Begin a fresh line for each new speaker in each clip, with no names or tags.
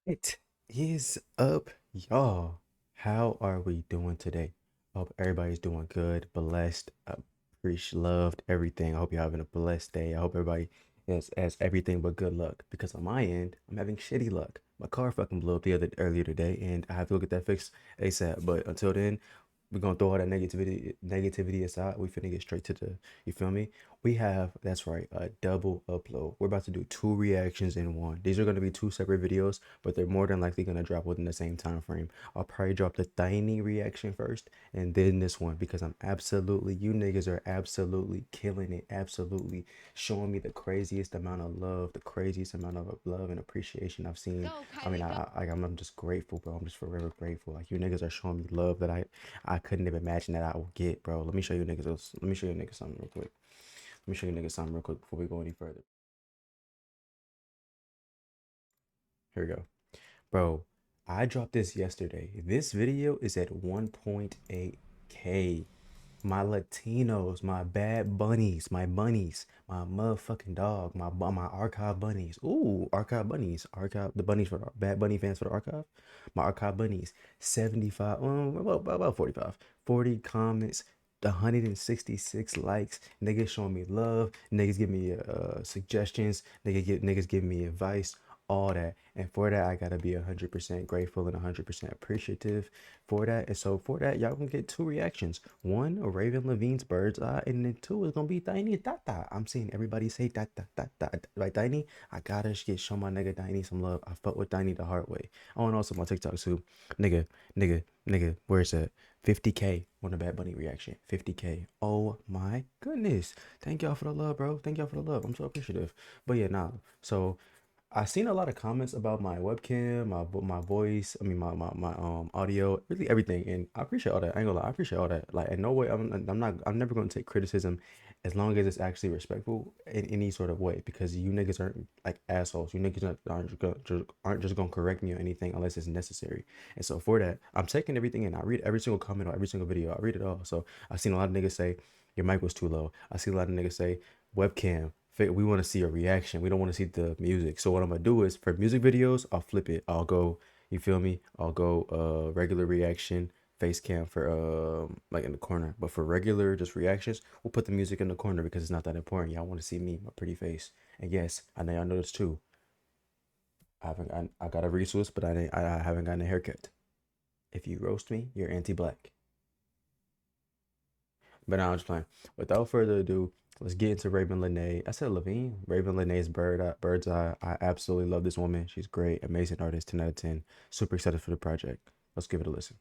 It is up, y'all. How are we doing today? Hope everybody's doing good, blessed, appreciate, loved, everything. I hope you're having a blessed day. I hope everybody has everything but good luck. Because on my end, I'm having shitty luck. My car fucking blew up earlier today, and I have to go get that fixed ASAP. But until then, we're gonna throw all that negativity aside. We finna get straight to the, you feel me? We have, that's right, a double upload. We're about to do two reactions in one. These are gonna be two separate videos, but they're more than likely gonna drop within the same time frame. I'll probably drop the tiny reaction first and then this one because you niggas are absolutely killing it, absolutely showing me the craziest amount of love, the craziest amount of love and appreciation I've seen. I mean, I'm just grateful, bro. I'm just forever grateful. Like, you niggas are showing me love that I couldn't even imagine that I would get, bro. Let me show you niggas. Let me show you niggas something real quick. Let me show you niggas something real quick before we go any further. Here we go. Bro, I dropped this yesterday. This video is at 1.8K. My Latinos, my bad bunnies, my motherfucking dog, my archive bunnies. Ooh, archive bunnies, archive the bunnies for the bad bunny fans for the archive. My archive bunnies, 75, about 45, 40 comments, 166 likes. Niggas showing me love. Niggas give me suggestions. Niggas give me advice. All that, and for that I gotta be 100% grateful and 100% appreciative for that. And so for that, y'all gonna get two reactions. One, Raven Levine's Bird's Eye, and then two is gonna be Tiny Tata. I'm seeing everybody say that like Tiny. I gotta show my nigga Tiny some love. I fuck with Tiny the hard way. Oh, and also my TikTok too. Nigga, where's that? 50K on the Bad Bunny reaction. 50K. Oh my goodness. Thank y'all for the love, bro. Thank y'all for the love. I'm so appreciative. But yeah, nah. So I seen a lot of comments about my webcam, my voice, I mean my audio, really everything, and I appreciate all that. I ain't gonna lie, I appreciate all that. Like, in no way, I'm never gonna take criticism as long as it's actually respectful in any sort of way, because you niggas aren't like assholes. You niggas aren't just gonna correct me or anything unless it's necessary. And so for that, I'm taking everything in. I read every single comment on every single video. I read it all. So I seen a lot of niggas say your mic was too low. I see a lot of niggas say webcam. We want to see a reaction. We don't want to see the music. So what I'm gonna do is, for music videos, I'll flip it. I'll go, you feel me? I'll go regular reaction, face cam for like in the corner. But for regular just reactions, we'll put the music in the corner because it's not that important. Y'all want to see me, my pretty face. And yes, I know y'all know this too. I got a resource, but I haven't gotten a haircut. If you roast me, you're anti-black. But now I'm just playing. Without further ado, let's get into Ravyn Lenae. I said Ravyn. Ravyn Lenae's Bird's Eye. I absolutely love this woman. She's great, amazing artist, 10 out of 10. Super excited for the project. Let's give it a listen.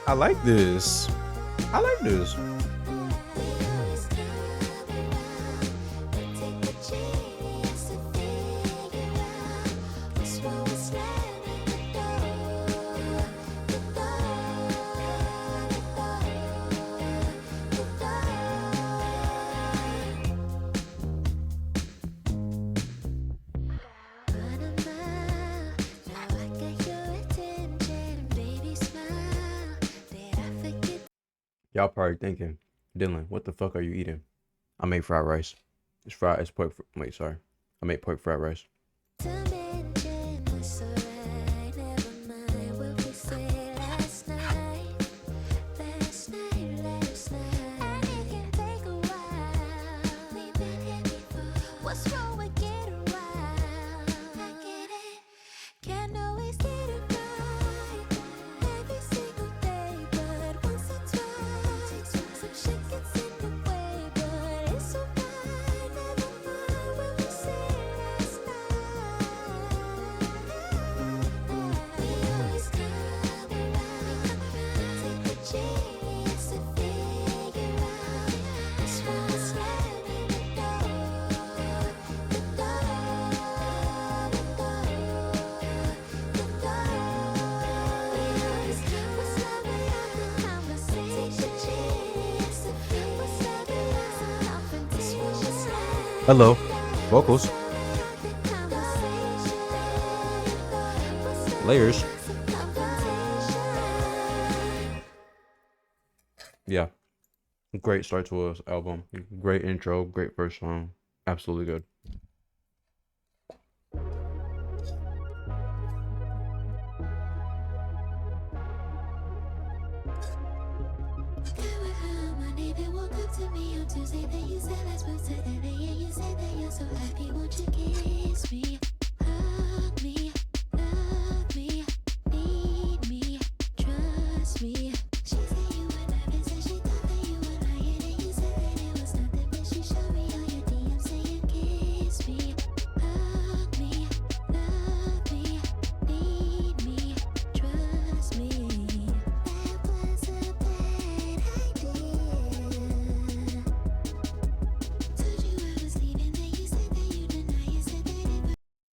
I like this. I like this. Y'all probably thinking, Dylan, what the fuck are you eating? I made fried rice. It's fried. It's pork. Wait, sorry. I made pork fried rice. Hello, vocals, layers. Yeah, great start to his album. Great intro, great first song. Absolutely good.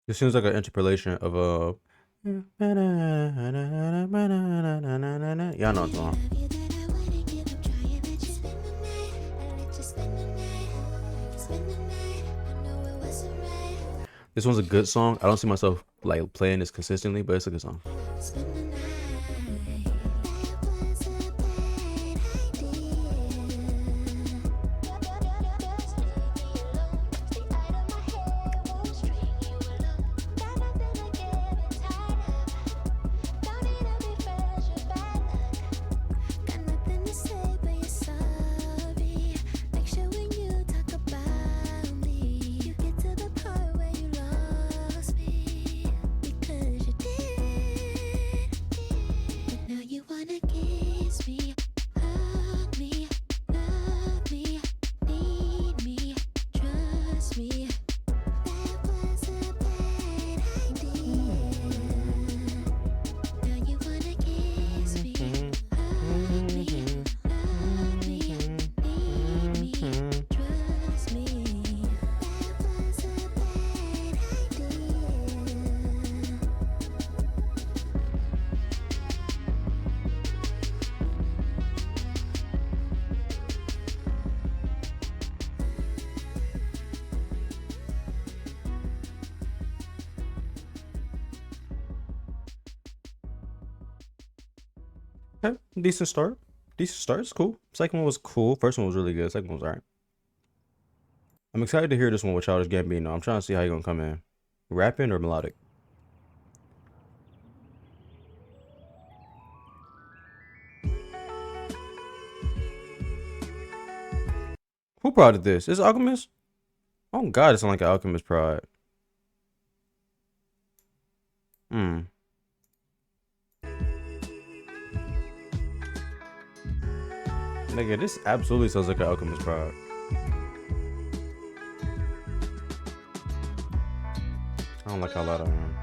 This seems like an interpolation of a. Y'all know it's wrong. This one's a good song. I don't see myself like playing this consistently, but it's a good song. Okay, decent start. Decent start. It's cool. Second one was cool. First one was really good. Second one was alright. I'm excited to hear this one with Childish Gambino. I'm trying to see how you're gonna come in. Rapping or melodic? Who prodded this? Is it Alchemist? Oh god, it sounds like an Alchemist prod. Nigga, this absolutely sounds like an Alchemist prod. I don't like how loud I am.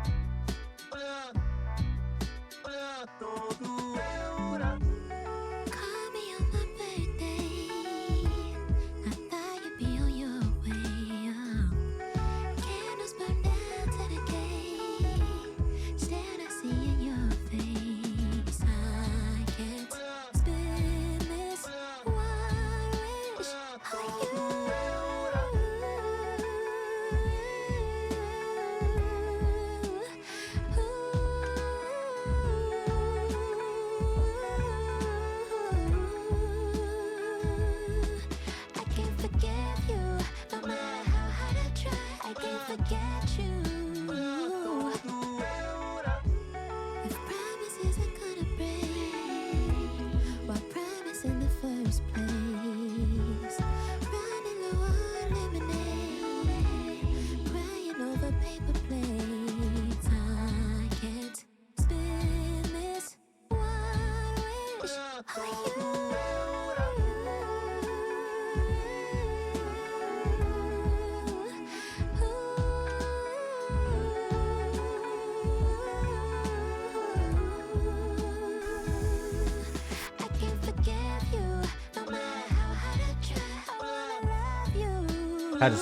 I had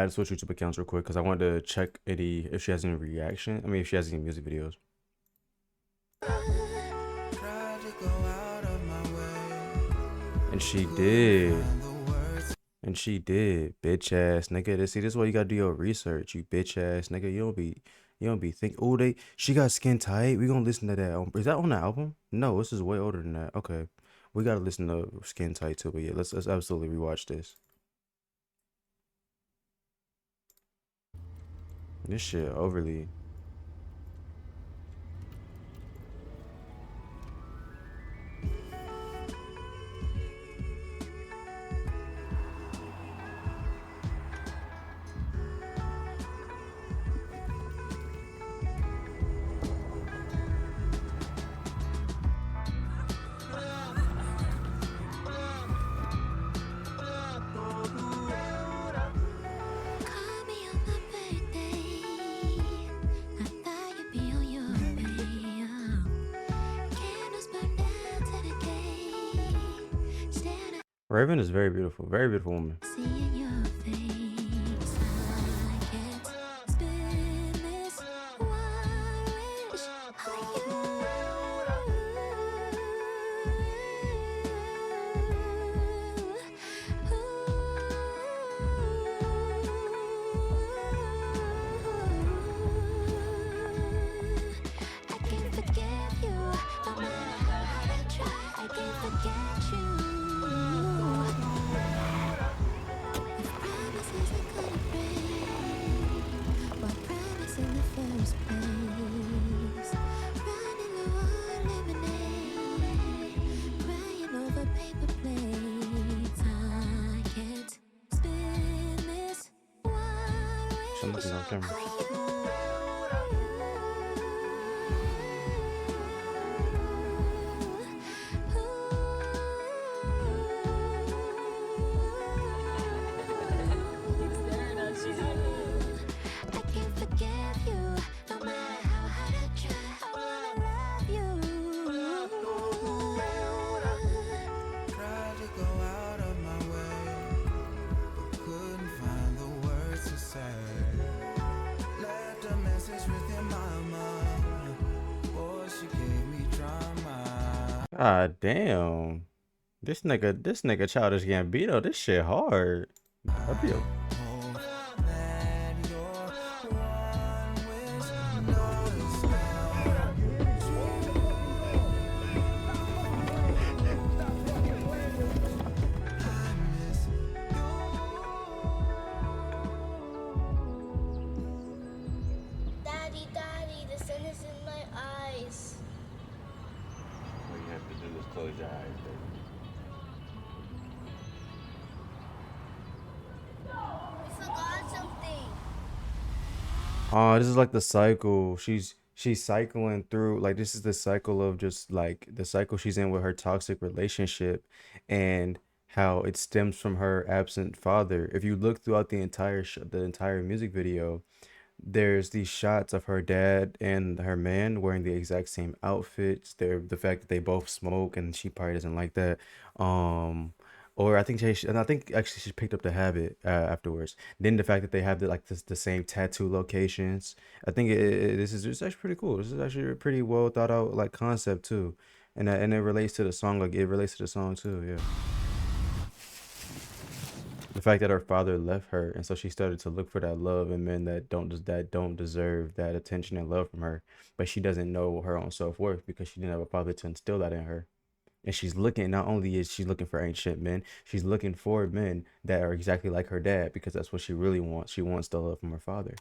to switch YouTube accounts real quick because I wanted to check if she has any reaction. I mean, if she has any music videos. And she did. And she did, bitch ass nigga. This is why you gotta do your research, you bitch ass nigga. You don't be think. Oh, she got skin tight. We gonna listen to that. Is that on the album? No, this is way older than that. Okay, we gotta listen to Skin Tight too. But yeah, let's absolutely rewatch this. This shit overly. Ravyn is very beautiful woman. I'm looking on camera. Ah damn. This nigga Childish Gambino, this shit hard. I feel.
Daddy, Daddy, the sun is in my eyes.
All you have to do is close your eyes, baby.
We forgot something.
Oh, this is like the cycle. She's cycling through, like, this is the cycle of just like the cycle she's in with her toxic relationship and how it stems from her absent father. If you look throughout the entire music video, there's these shots of her dad and her man wearing the exact same outfits. The fact that they both smoke and she probably doesn't like that. Um, or I think and I think actually she picked up the habit afterwards. Then the fact that they have the same tattoo locations. I think this is just actually pretty cool. This is actually a pretty well thought out like concept too, and it relates to the song. Like it relates to the song too. Yeah. The fact that her father left her, and so she started to look for that love in men that don't deserve that attention and love from her, but she doesn't know her own self-worth because she didn't have a father to instill that in her. And she's looking, not only is she looking for ancient men, she's looking for men that are exactly like her dad because that's what she really wants. She wants the love from her father.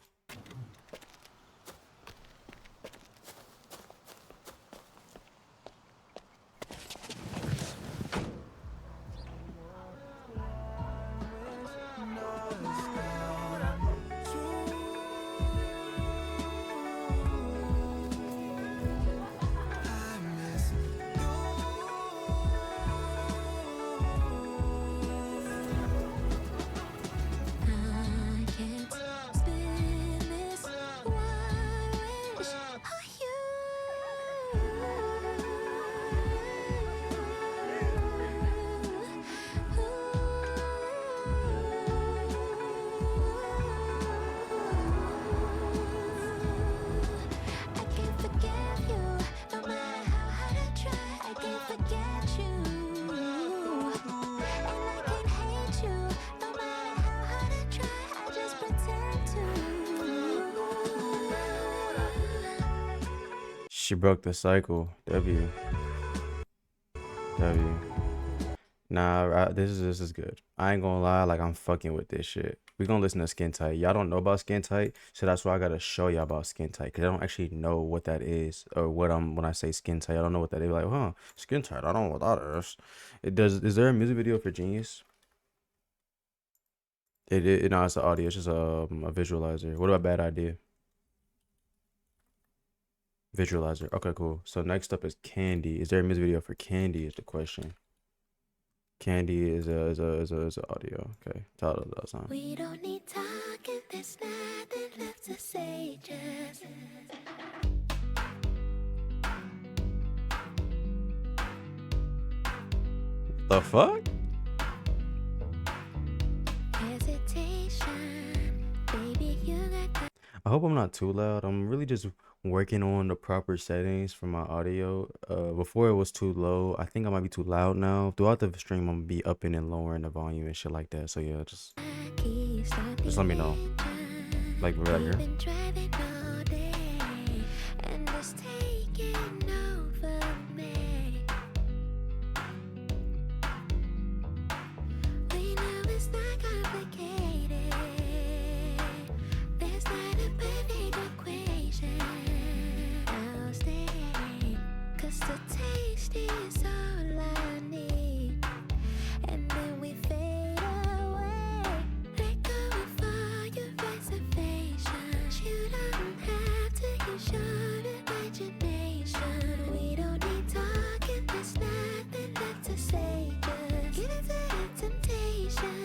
She broke the cycle. W. W. Nah, this is good. I ain't gonna lie, like I'm fucking with this shit. We gonna listen to Skin Tight. Y'all don't know about Skin Tight, so that's why I gotta show y'all about Skin Tight, cause I don't actually know what that is or what I'm when I say Skin Tight. I don't know what that is. Like, huh? Skin Tight. I don't know what that is. It does. Is there a music video for Genius? No, it's the audio. It's just a visualizer. What about Bad Idea? Visualizer. Okay, cool. So next up is Candy. Is there a music video for Candy? Is the question. Candy is a audio. Okay, title of that song.
We don't need talking, there's nothing left to say, just
The fuck?
hesitation. Baby, you got
I hope I'm not too loud. I'm really just working on the proper settings for my audio. Before it was too low. I think I might be too loud now. Throughout the stream, I'm gonna be upping and lowering the volume and shit like that. So yeah, just let me know. Like right here.
been driving all day, and it's taking over me. We know it's not complicated. There's not a perfect equation. I'll stay, 'cause the taste is all I need. And then we fade away. Let go of all your reservations. You don't have to use your imagination. We don't need talking, there's nothing left to say. Just give it to the temptation.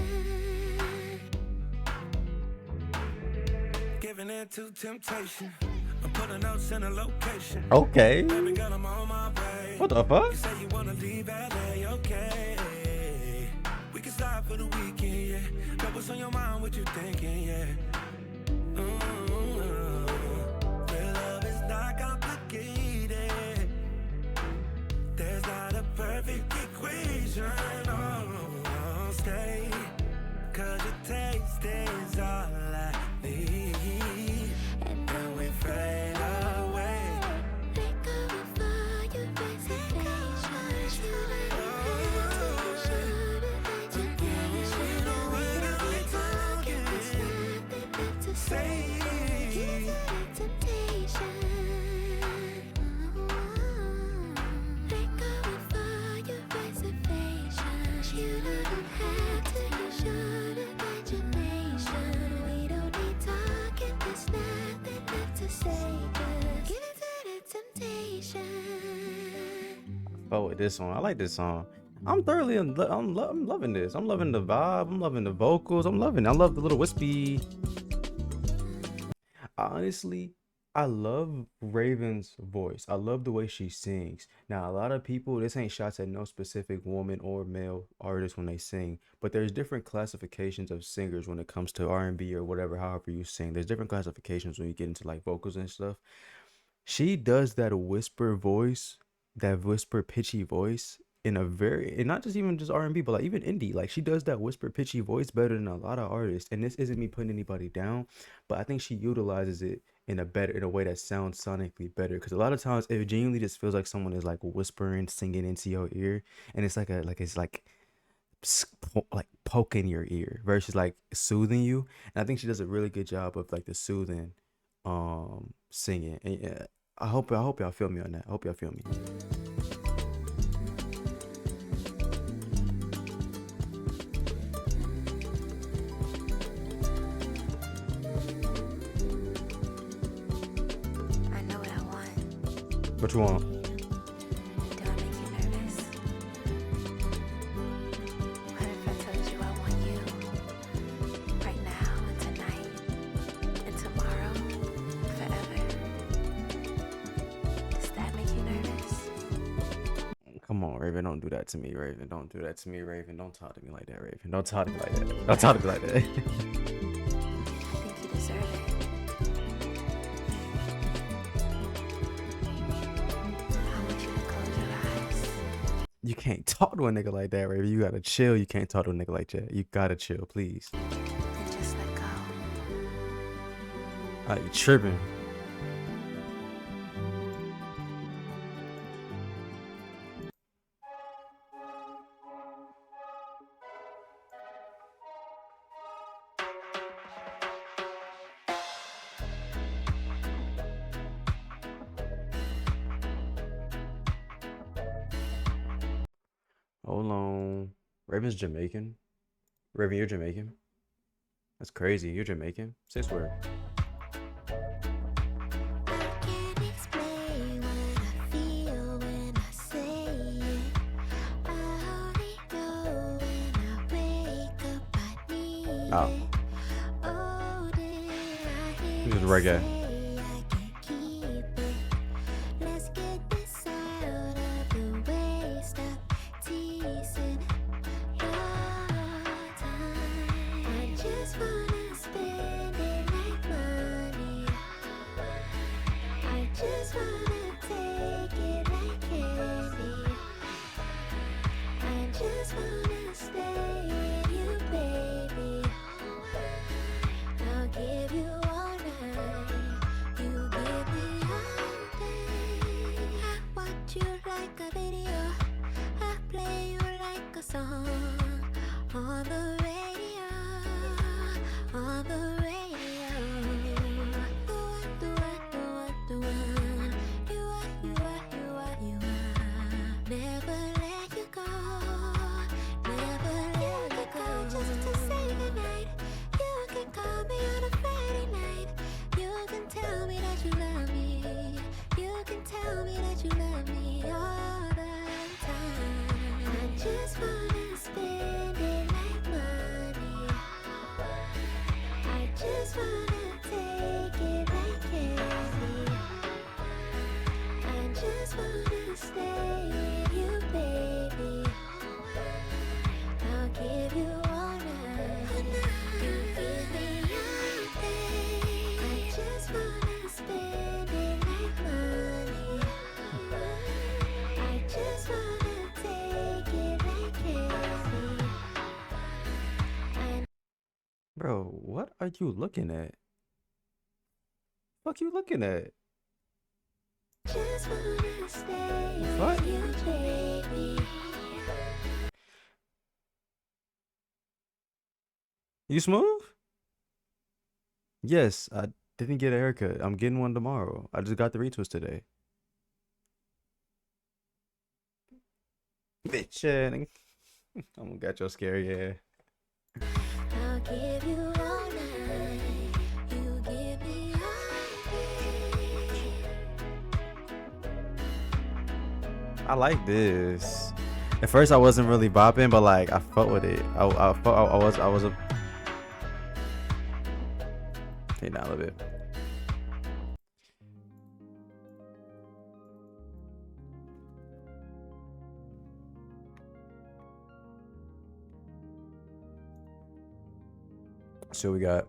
Giving in to temptation. I'm putting notes in a location.
Okay.
Baby girl, I'm on my way.
What the fuck?
You say you wanna leave LA, okay? We can slide for the weekend, yeah. Know what's on your mind, what you thinking, yeah. Real love is not complicated. There's not a perfect equation. Oh, stay, 'cause your taste is all I need.
And
And we fade away.
let go of all your reservations. You don't have to use your imagination. We don't need talking, there's nothing left to say. Give it to the temptation. Let go of all your reservations. You don't have to use your imagination. We don't need talking, there's nothing left to say. Just give it to the temptation.
Oh, with this song. I like this song. I'm thoroughly I'm loving this. I'm loving the vibe. I'm loving the vocals. I'm loving it. I love the little wispy. Honestly, I love Ravyn's voice. I love the way she sings. Now, a lot of people, this ain't shots at no specific woman or male artist when they sing, but there's different classifications of singers when it comes to R&B or whatever, however you sing. There's different classifications when you get into like vocals and stuff. She does that whisper voice, that whisper pitchy voice in a very, and not just even just R&B, but like even indie. Like she does that whisper pitchy voice better than a lot of artists. And this isn't me putting anybody down, but I think she utilizes it in a way that sounds sonically better. Because a lot of times it genuinely just feels like someone is like whispering, singing into your ear, and it's like like poking your ear versus like soothing you. And I think she does a really good job of like the soothing singing. And yeah, I hope y'all feel me on that. I hope y'all feel me.
I know what I want.
What you want?
Do I make you nervous? What if I told you I want you right now and tonight and tomorrow, forever? Does that make you nervous?
Come on, Ravyn, don't do that to me, Ravyn. Don't do that to me, Ravyn. Don't talk to me like that, Ravyn. Don't talk to me like that. Don't talk to me like that.
I think you deserve it. I want you to close your eyes.
You can't talk to a nigga like that, Ravyn. You gotta chill. You can't talk to a nigga like that. You gotta chill, please.
And just let go.
You tripping. Hold on. Ravyn's Jamaican. Ravyn, you're Jamaican. That's crazy. You're Jamaican. Say swear.
I can't explain what I feel when I say it. I only know when I wake up I need
Oh,
it. Oh, did I hear
this is
you
reggae.
say I can't keep it? Let's get this out of the way. Stop teasing your time. I just wanna spend it like money. I just wanna take it like candy. I just wanna stay with you, baby. I'll give you all night. You give me all day. I watch you like a video. I play you like a song on the radio. On the radio. Never let you go. Never let you go. Just to say goodnight. You can call me on a Friday night. You can tell me that you love me. You can tell me that you love me all the time. I just wanna spend it like money. I just wanna take it like candy. I just wanna stay with you, baby. I'll give you all night. You give me all day. I just wanna spend it like money. I just wanna take it like candy.
Bro, what are you looking at? Fuck you looking at?
Just wanna stay
What?
with you, baby.
You smooth? Yes, I didn't get a haircut. I'm getting one tomorrow. I just got the retwist today. Bitch, I'm gonna get your scary hair.
I'll give you all night. You give me all day.
I like this. At first, I wasn't really bopping, but like I fuck with it. I was a. Hey, now a little bit. So we got.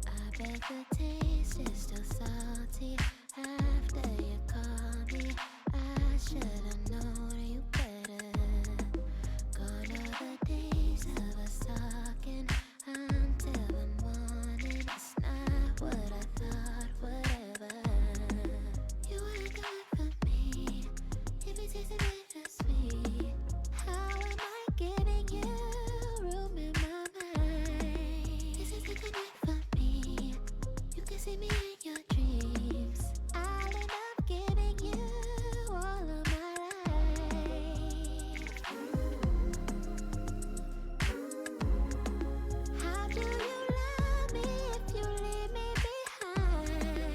I bet the taste is still salty after you called me. I should've known you better. Gone are the days of us talking until the morning. It's not what I thought, whatever. You weren't good for me. If it tastes a bit sweet, how am I giving you room in my mind? This is the connect for me. You can see me in your dreams. I'll end up giving you all of my life. How do you love me if you leave me behind?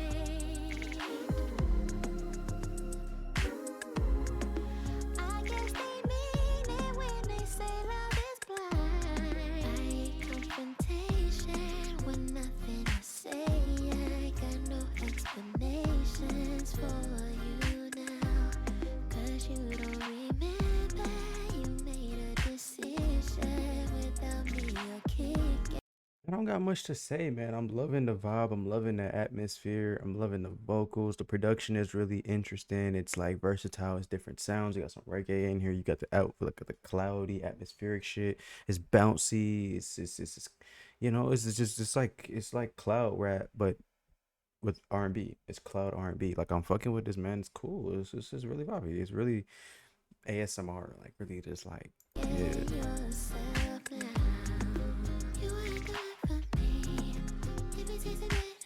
I guess they mean it when they say love is blind. I hate confrontation when nothing to say. I got no explanations for you now. 'Cause you don't remember you made a decision without me or kicking.
I don't got much to say, man. I'm loving the vibe. I'm loving the atmosphere. I'm loving the vocals. The production is really interesting. It's like versatile. It's different sounds. You got some reggae in here. You got the look at the cloudy atmospheric shit. It's bouncy. It's you know, it's just it's like cloud rap, but with R&B. It's cloud R&B. Like I'm fucking with this, man. It's cool. It's just really vibey. It's really ASMR. Like really just like yeah.
Yourself now. You ain't good for me. If it tastes a bit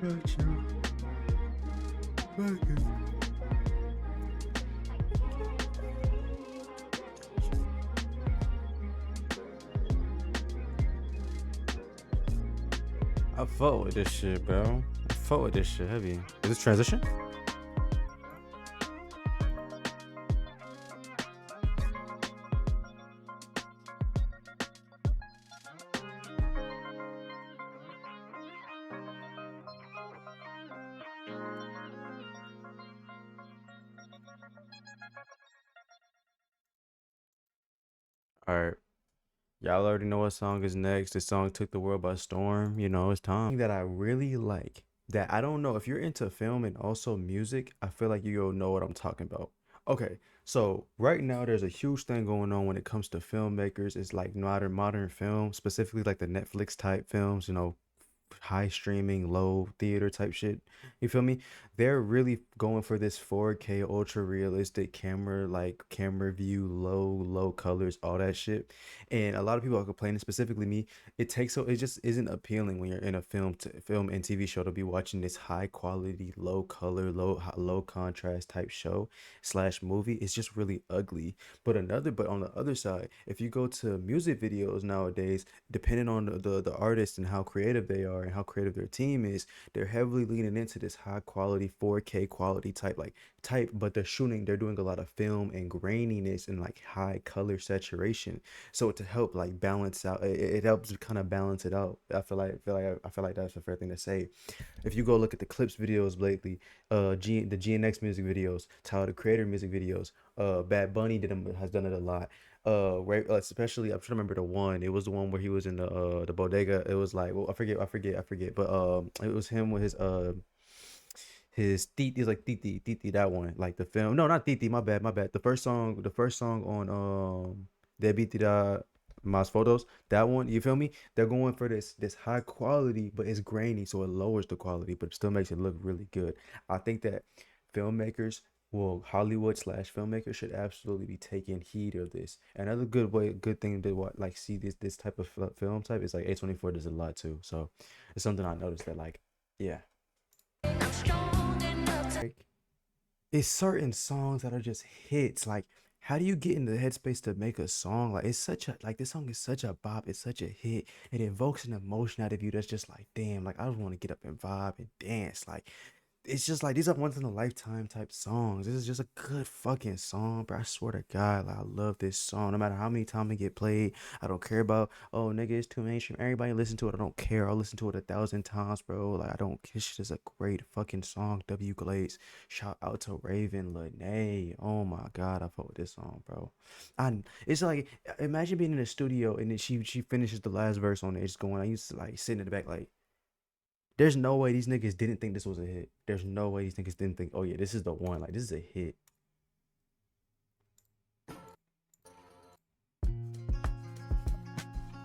Got you. Got you. I fuck with this shit, bro. I fuck with this shit heavy. Is this transition? Alright. Y'all already know what song is next. This song took the world by storm. You know, it's time. That I really like, that I don't know if you're into film and also music, I feel like you'll know what I'm talking about. Okay, so right now there's a huge thing going on when it comes to filmmakers. It's like modern film, specifically like the Netflix type films, you know, high streaming, low theater type shit. You feel me? They're really going for this 4K ultra realistic camera, like camera view, low colors, all that shit. And a lot of people are complaining, specifically me. It just isn't appealing when you're in a film and TV show to be watching this high quality, low color, low contrast type show slash movie. It's just really ugly. But on the other side, if you go to music videos nowadays, depending on the artist and how creative they are and how creative their team is, they're heavily leaning into this high quality 4K quality type, but they're doing a lot of film and graininess and like high color saturation. So to help like balance out, it helps kind of balance it out. I feel like that's a fair thing to say. If you go look at the clips videos lately, the GNX music videos, Tyler the Creator music videos, Bad Bunny has done it a lot. Right, especially I'm trying to remember the one. It was the one where he was in the bodega. It was like, well, I forget. But it was him with his Titi, like Titi, that one, like the film. No, not Titi. My bad. The first song on De Bitira Mas Photos. That one, you feel me? They're going for this high quality, but it's grainy, so it lowers the quality, but it still makes it look really good. I think that filmmakers, well, Hollywood slash filmmakers should absolutely be taking heed of this. Another good thing to what like see this type of film type is like A24 does a lot too. So it's something I noticed that like, yeah. Like, it's certain songs that are just hits. Like, how do you get in the headspace to make a song? Like, it's such a like this song is such a bop. It's such a hit. It evokes an emotion out of you that's just like, damn. Like, I just want to get up and vibe and dance. Like, it's just like these are once in a lifetime type songs. This is just a good fucking song, bro. I swear to God, like I love this song. No matter how many times it get played, I don't care about. Oh, nigga, it's too mainstream. Everybody listen to it. I don't care. I'll listen to it 1,000 times, bro. Like I don't. This shit is a great fucking song. W Glaze. Shout out to Ravyn, Lenae. Oh my God, I fuck with this song, bro. It's like imagine being in a studio and then she finishes the last verse on it. It's going. I used to like sitting in the back like. There's no way these niggas didn't think this was a hit. There's no way these niggas didn't think, oh yeah, this is the one. Like, this is a hit.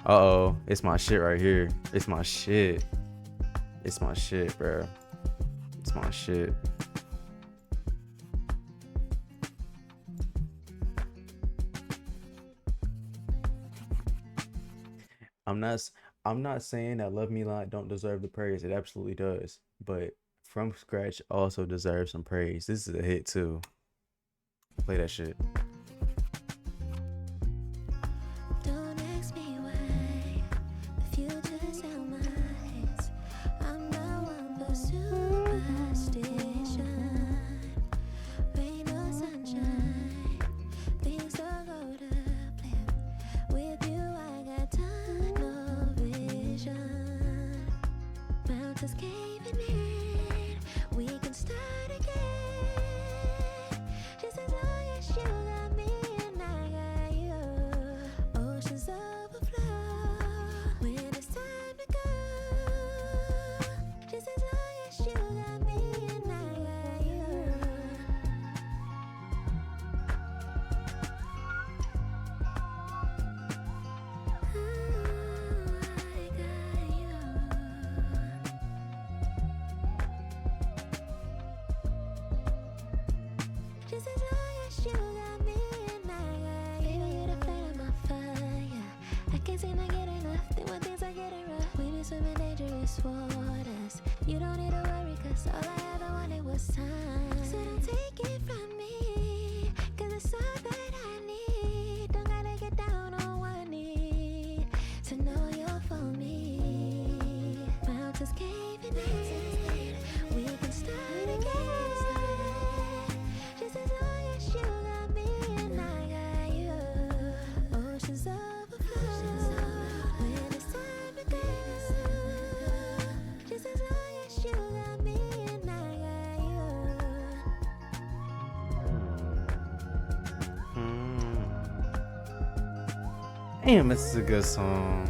Uh-oh. It's my shit right here. It's my shit. It's my shit, bro. It's my shit. I'm not I'm not saying that Love Me Like don't deserve the praise. It absolutely does. But From Scratch also deserves some praise. This is a hit too. Play that shit.
Don't ask me why the future's out my hands. I'm not one for superstition. Rain or sunshine, things don't go to plan. With you, I got tunnel vision. Mountains caving in, we can start again. Just as long as you got me and I got you. Oceans overflow when it's time to go. Just as long as you got me and I got you. I got you. Just as long as you got me and I got you. Baby, you're the flame of my fire. I can't seem to get enough. Then when things are getting rough, we be swimming dangerous waters. You don't need a All I ever wanted was time. So don't take it from me, 'cause it's all that I need. Don't gotta get down on one knee to know you're for me. Mountains caving in, we can start again. Just as long as you got me and I got you. Oceans overflow when it's time to go. Just as long as you got me and I got you.
Damn, this is a good song.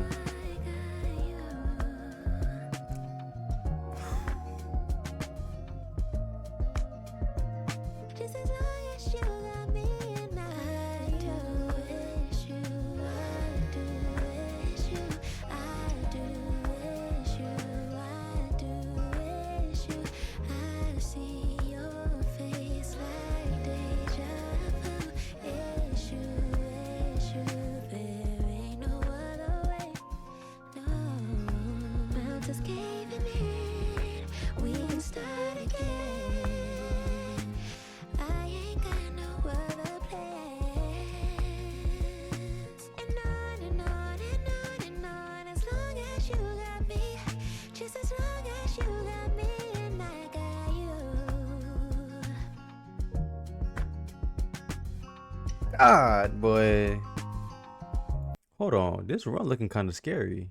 Just as long as you got me and I do wish you, I do wish you, I do wish you, I do wish you. I see your face like deja vu. Issue, there ain't no other way. No, mountains caving in, we can start again. I ain't got no other plans. And on and on and on and on, as long as you got me, just as long as you got me and I got you.
God, boy. Hold on, this run looking kind of scary.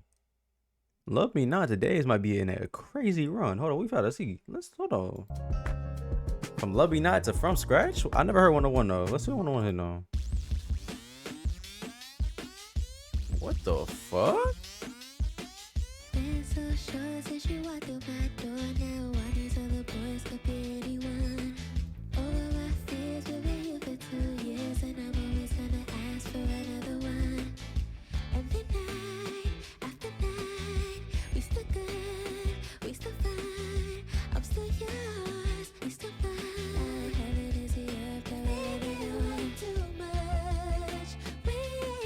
Love Me Not Today's might be in a crazy run. Hold on, we gotta see. Hold on. From Love Me Not to From Scratch? I never heard 101 though. Let's see 101 here now. What the fuck?
Been so short since you walked through my door. Now all these other boys could be anyone. Over my fears, we've been you for 2 years, and I'm always gonna ask for another one. And then night after night, we still good, we still fine. I'm still yours, we still fine. Heaven is the earth, I really know too much. We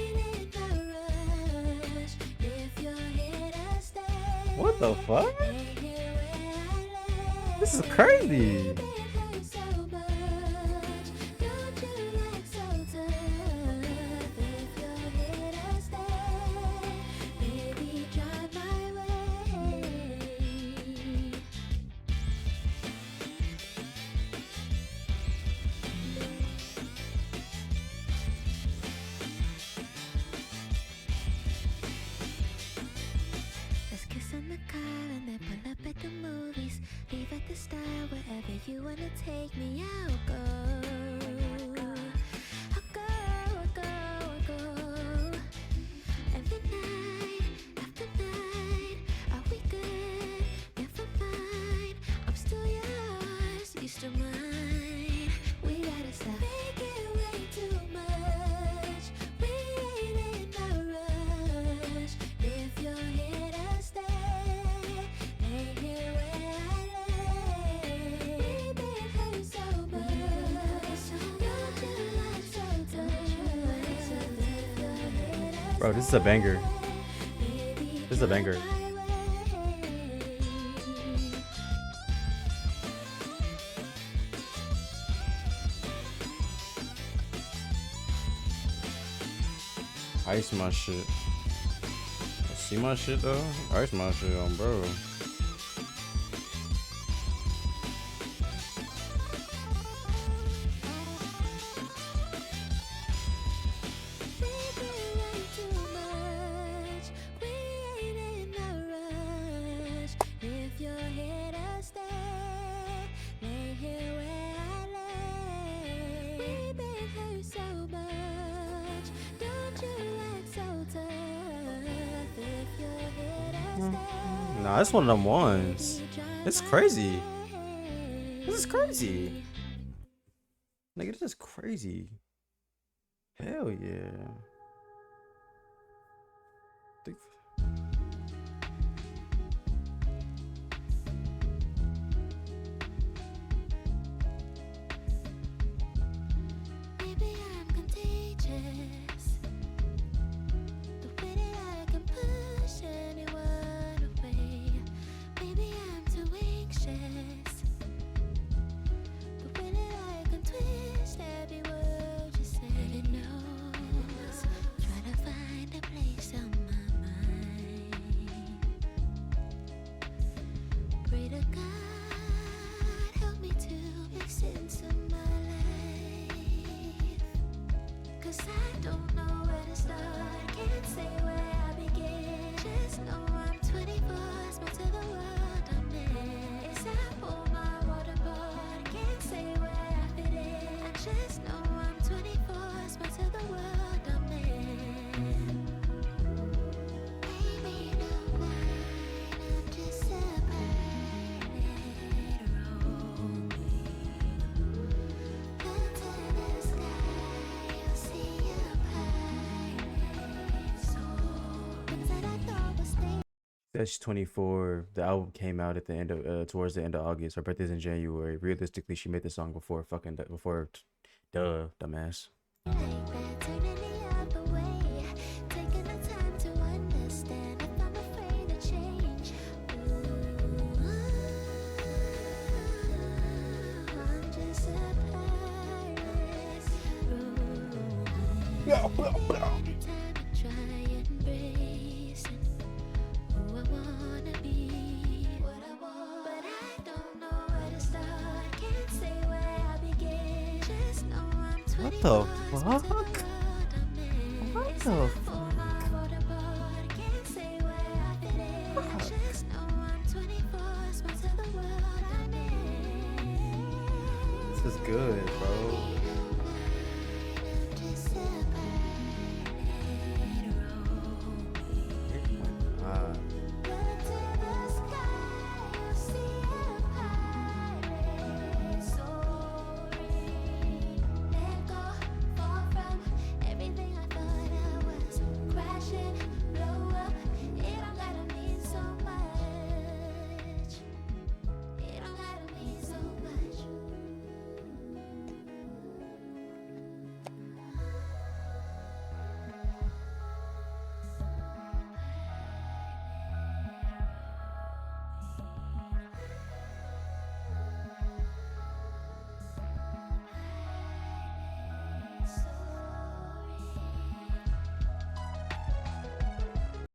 ain't in a rush. If you're here to stay,
What the fuck?
stay here where I lay.
This is crazy.
Baby, it hurts so much. Don't you like so tough? If you're here to stay, baby, drive my way. Let's kiss in the car and then pull up at the movies. Leave at the star, wherever you wanna take me. I'll go. I'll go, I'll go, I'll go. Every night after night, are we good? Never mind. I'm still yours, you still mine. We gotta stop making way too much. We ain't in a rush. If you're here to stay, lay here where I lay. Baby, it hurts so much. Don't you like so tough? If you're here to
Bro, this is a banger.
baby,
This is a banger.
drive my way.
Ice my shit. See my shit though? Ice my shit on, bro.
If you're here to stay, lay here where I lay. Baby, it hurts so much. Don't you like so tough? If you're here to stay,
Nah, it's one of them ones.
baby, drive
It's
my
crazy.
way.
This is crazy. Nigga, this is crazy. Hell yeah. Think-
Maybe I'm contagious. The way that I can push anyone away. Maybe I'm too anxious. pray to God, help me to make sense of my life. 'Cause I don't know where to start, can't say where I begin. Just know I'm 24, smile to the world I'm in. It's I pull my water apart, can't say where I fit in. I just know I'm 24, smile to the world I'm in. Baby, don't mind, I'm just a pilot. Roll me. Look to the sky, you'll see a pilot. So things that I thought was staying.
That's 24. The album came out at the end of towards the end of August. Her birthday's in January. Realistically, she made the song before dumbass.
Like that, turning the other way, taking the time to understand if I'm afraid to change. Ooh, I'm just a pilot. Every time I try embracing who I wanna be, what I want, but I don't know where to start. Can't say where I begin. Just know I'm 24.
What the fuck? What the fuck? This is good, bro.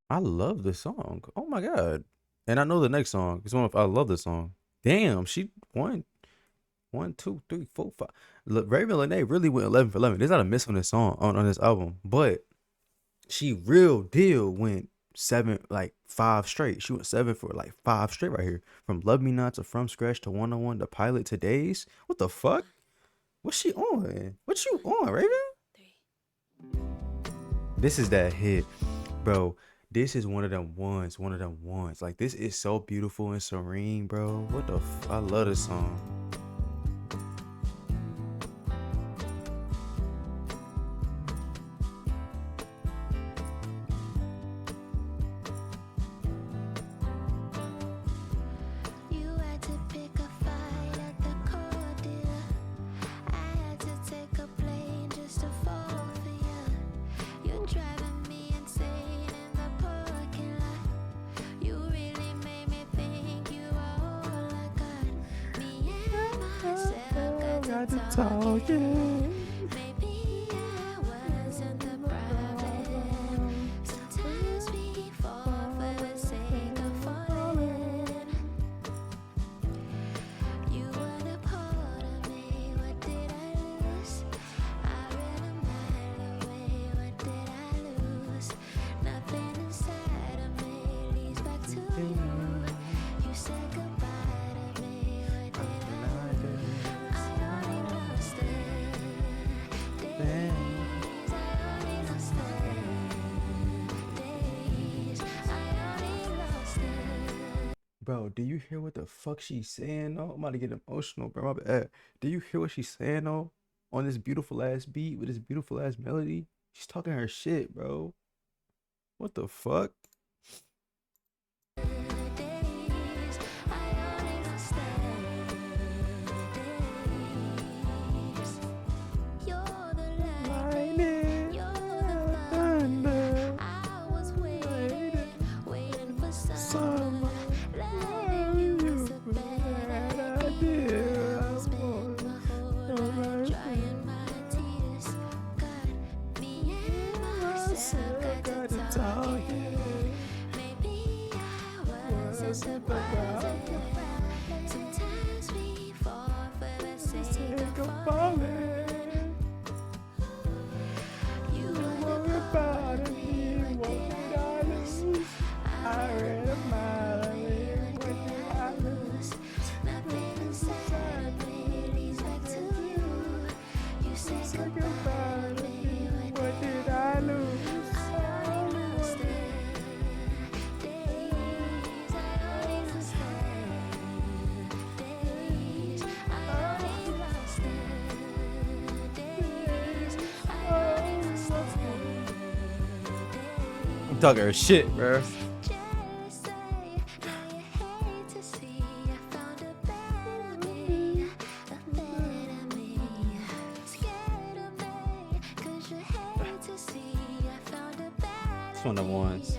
I love this song. Oh my god. And I know the next song. It's one of I love this song. Damn, she won 1, 2, 3, 4, 5. Ravyn Lenae really went 11 for 11. There's not a miss on this song on this album, but she real deal went 7, like 5 straight. She went 7 for like 5 straight right here. From Love Me Not to From Scratch to 101 to Pilot to Days. What the fuck? What's she on? What you on, Ravyn? This is that hit, bro. This is one of them ones. Like, this is so beautiful and serene, bro. What the I love this song.
You had to pick a fight at the car dealer. I had to take a plane just to fall for you. You're driving me insane in the parking lot. You really made me think you were all I got. Me and myself got to talking. Maybe I wasn't the problem. Sometimes we fall for the sake of falling. You weren't a part of me, what did I lose? I ran a mile away, what did I lose? Nothing inside of me leads back to you. You said goodbye to me, what did I lose? I only lost it. Days, I only lost it. Days, I only lost it.
Bro, do you hear what the fuck she's saying though? I'm about to get emotional, bro. My bad. Do you hear what she's saying though? On this beautiful ass beat with this beautiful ass melody? She's talking her shit, bro. What the fuck?
Days, I only lost days. You're the lightning, you're the thunder. I was waiting for summer. Loving you was a bad idea. Spent my whole life drying my tears. Got me and myself got to talking. Maybe I wasn't the problem.
talking her shit, bro. It's one of the ones.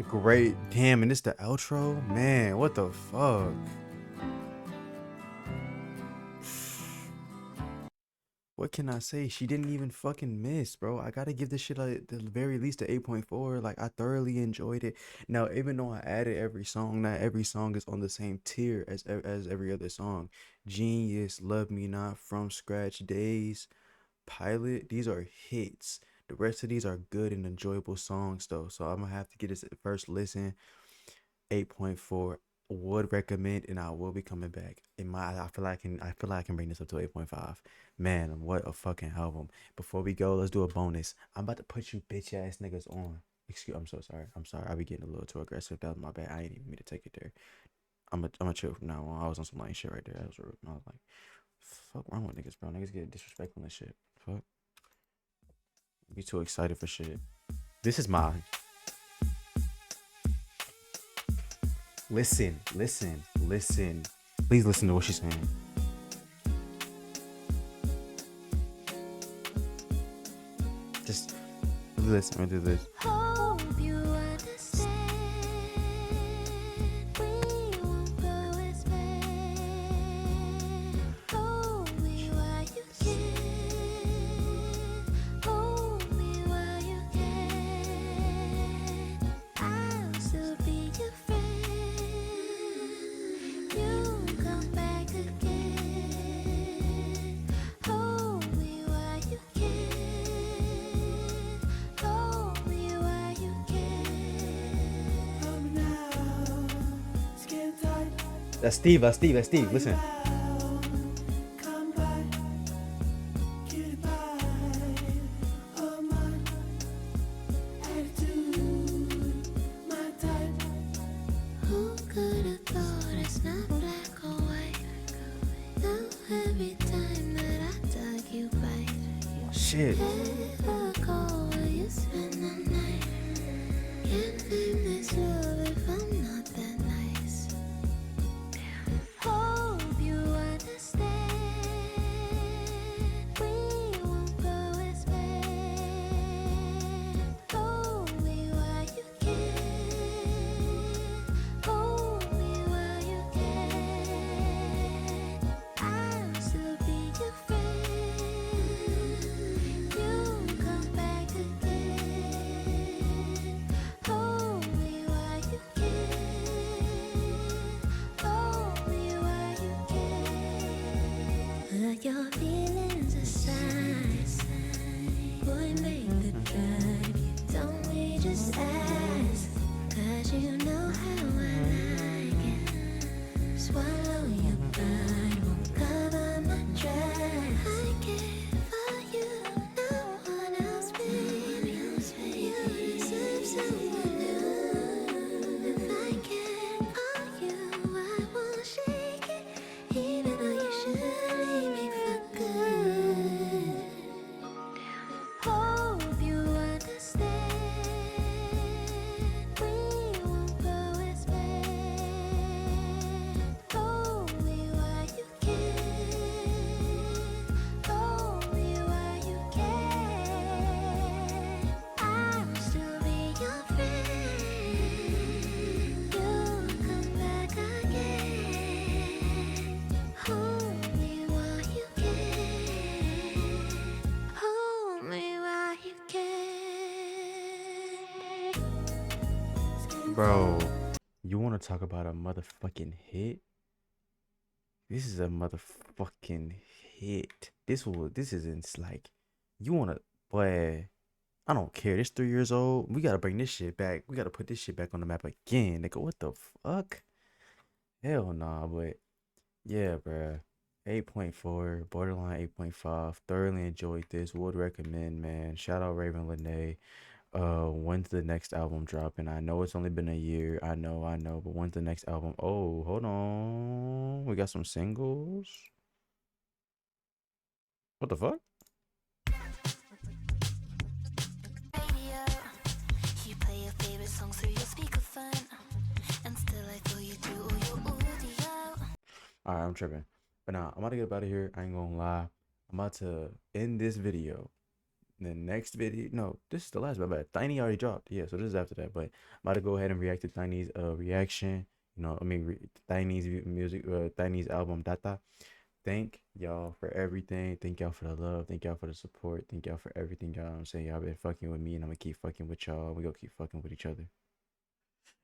Great. Damn, and it's the outro? Man, what the fuck? What can I say? She didn't even fucking miss, bro. I gotta give this shit at the very least a 8.4. Like, I thoroughly enjoyed it. Now, even though I added every song, not every song is on the same tier as every other song. Genius, Love Me Not, From Scratch, Days, Pilot, these are hits. The rest of these are good and enjoyable songs, though. So I'm gonna have to get this first listen. 8.4, would recommend, and I will be coming back. I feel like I can bring this up to 8.5. Man, what a fucking album. Before we go, let's do a bonus. I'm about to put you bitch ass niggas on. I'm so sorry. I'm sorry. I be getting a little too aggressive. That was my bad. I ain't even mean to take it there. I'm a chill from now on. I was on some lame shit right there. That was rude. I was like, fuck wrong with niggas, bro. Niggas get disrespectful and shit. Fuck. Be too excited for shit. This is my listen. Please listen to what she's saying. Just listen. I'm gonna do this.
Hope you understand. We won't go as planned. Hold me while you can. Hold me while you can. I'll still be your friend. You'll come back again. Hold me while you can. Hold me while you can.
Come now, it's getting tight.
That's Steve. Listen.
Come back, get it by. Oh, my attitude, my type.
Who could have thought it's not black or white? Now every time that I dug you bite.
Shit.
Ever go where you spend the night? Can't name this love if I'm not that nice. Hope you understand. We won't go as planned. Hold me while you can. Hold me while you can. I'll still be your friend. You'll come back again. Hold me while you can. Hold me while you can. Put your feelings aside. Boy, make the drive. Don't we just ask? 'Cause you know how I like it. Swallow your pride, won't cover my tracks. I care for you, no one else, baby. You deserve someone new. If I can't call you, I won't shake it, even though you should leave me for good. Hope you understand. We won't go as planned. Hold me while you can. Hold me while you can. I'll still be your friend. You'll come back again. Hold me while you can. Hold me while you can.
Bro, you want to talk about a motherfucking hit? This is a motherfucking hit. This isn't like you wanna boy. I don't care. This 3 years old. We gotta bring this shit back. We gotta put this shit back on the map again. Nigga, what the fuck? Hell nah, but yeah, bruh. 8.4, borderline 8.5. Thoroughly enjoyed this. Would recommend, man. Shout out Ravyn Lenae. When's the next album dropping? I know it's only been a year. I know, but when's the next album? Oh, hold on. We got some singles. What the fuck?
Radio. You play your favorite songs through your speakerphone, and still I feel you through all your audio.
All right, I'm tripping. But nah, I'm about to get up out of here. I ain't gonna lie. I'm about to end this video. The next video, no, this is the last, but Tiny already dropped. Yeah, so this is after that. But I'm about to go ahead and react to Tiny's reaction. You know, I mean, Tiny's music, Tiny's album, Data. Thank y'all for everything. Thank y'all for the love. Thank y'all for the support. Thank y'all for everything. Y'all know what I'm saying? Y'all been fucking with me, and I'm gonna keep fucking with y'all. We gonna keep fucking with each other.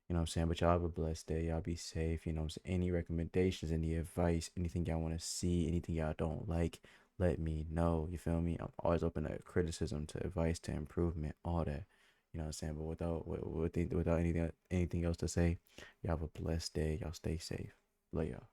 You know what I'm saying? But y'all have a blessed day. Y'all be safe. You know what I'm saying? Any recommendations, any advice, anything y'all want to see, anything y'all don't like, let me know. You feel me? I'm always open to criticism, to advice, to improvement, all that. You know what I'm saying? But without anything else to say, y'all have a blessed day. Y'all stay safe. Love y'all.